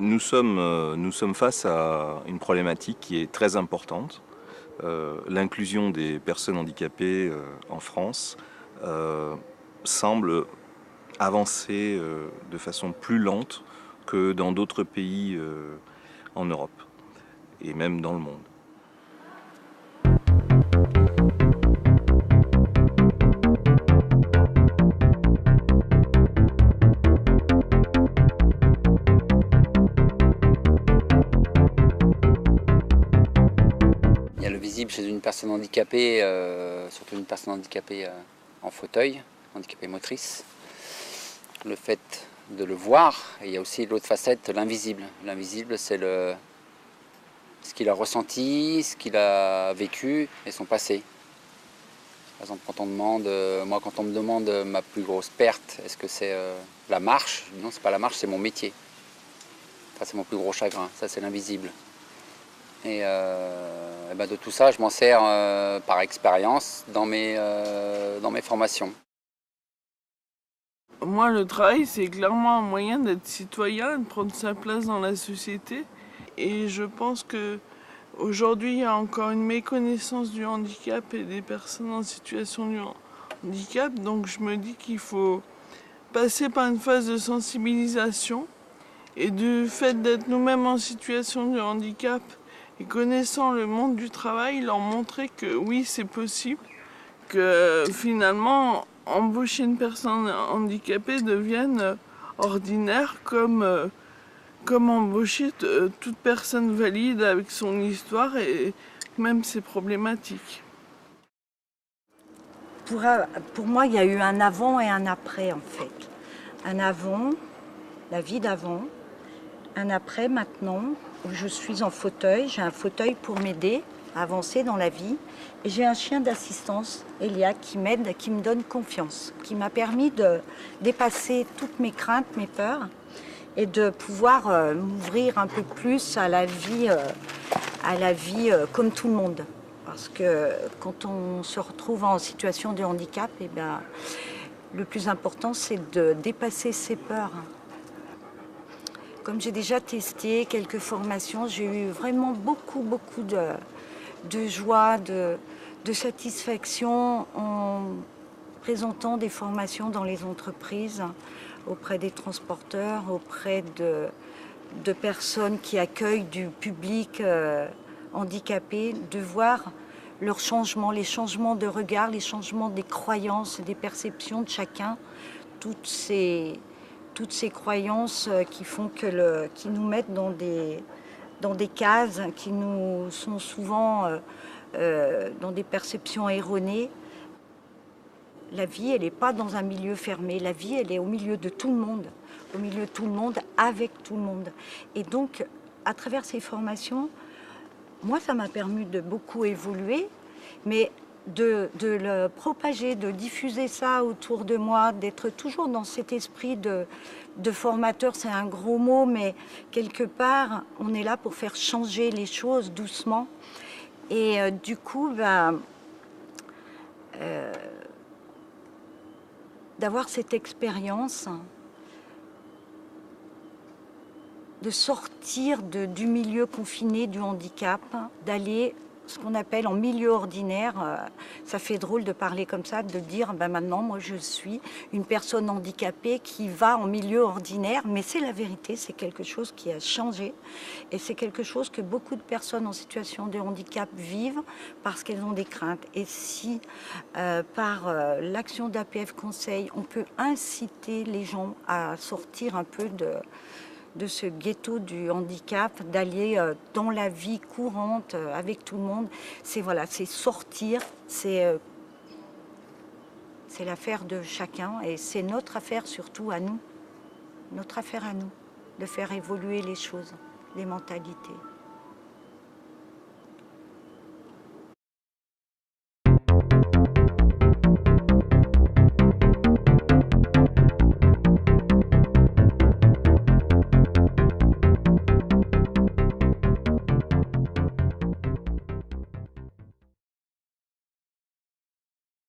Nous sommes face à une problématique qui est très importante. L'inclusion des personnes handicapées en France semble avancer de façon plus lente que dans d'autres pays en Europe et même dans le monde. Il y a le visible chez une personne handicapée, surtout une personne handicapée en fauteuil, handicapée motrice. Le fait de le voir, et il y a aussi l'autre facette, l'invisible. L'invisible, c'est ce qu'il a ressenti, ce qu'il a vécu et son passé. Par exemple, quand on me demande ma plus grosse perte, est-ce que c'est la marche? Non, c'est pas la marche, c'est mon métier. Ça, c'est mon plus gros chagrin, ça c'est l'invisible. Et ben de tout ça, je m'en sers par expérience dans mes formations. Moi, le travail, c'est clairement un moyen d'être citoyen, de prendre sa place dans la société. Et je pense que aujourd'hui, il y a encore une méconnaissance du handicap et des personnes en situation de handicap. Donc, je me dis qu'il faut passer par une phase de sensibilisation. Et du fait d'être nous-mêmes en situation de handicap et connaissant le monde du travail, leur montrer que oui, c'est possible, que finalement, embaucher une personne handicapée devienne ordinaire comme embaucher toute personne valide avec son histoire et même ses problématiques. Pour moi, il y a eu un avant et un après en fait. Un avant, la vie d'avant, un après maintenant, où je suis en fauteuil, j'ai un fauteuil pour m'aider à avancer dans la vie. Et j'ai un chien d'assistance, Elia, qui m'aide, qui me donne confiance, qui m'a permis de dépasser toutes mes craintes, mes peurs, et de pouvoir m'ouvrir un peu plus à la vie comme tout le monde. Parce que quand on se retrouve en situation de handicap, eh bien, le plus important, c'est de dépasser ses peurs. Comme j'ai déjà testé quelques formations, j'ai eu vraiment beaucoup de joie, de satisfaction en présentant des formations dans les entreprises, auprès des transporteurs, auprès de personnes qui accueillent du public handicapé, de voir leurs changements, les changements de regard, les changements des croyances, des perceptions de chacun, toutes ces croyances qui font qui nous mettent dans des cases, qui nous sont souvent dans des perceptions erronées. La vie, elle n'est pas dans un milieu fermé. La vie, elle est au milieu de tout le monde. Au milieu de tout le monde, avec tout le monde. Et donc, à travers ces formations, moi, ça m'a permis de beaucoup évoluer, mais de le propager, de diffuser ça autour de moi, d'être toujours dans cet esprit de formateur, c'est un gros mot, mais quelque part, on est là pour faire changer les choses doucement. Et du coup, d'avoir cette expérience, de sortir du milieu confiné du handicap, d'aller ce qu'on appelle en milieu ordinaire. Ça fait drôle de parler comme ça, de dire maintenant moi je suis une personne handicapée qui va en milieu ordinaire, mais c'est la vérité, c'est quelque chose qui a changé et c'est quelque chose que beaucoup de personnes en situation de handicap vivent parce qu'elles ont des craintes. Et si par l'action d'APF Conseil, on peut inciter les gens à sortir un peu de ce ghetto du handicap, d'aller dans la vie courante avec tout le monde, c'est sortir, c'est l'affaire de chacun et c'est notre affaire surtout à nous, de faire évoluer les choses, les mentalités.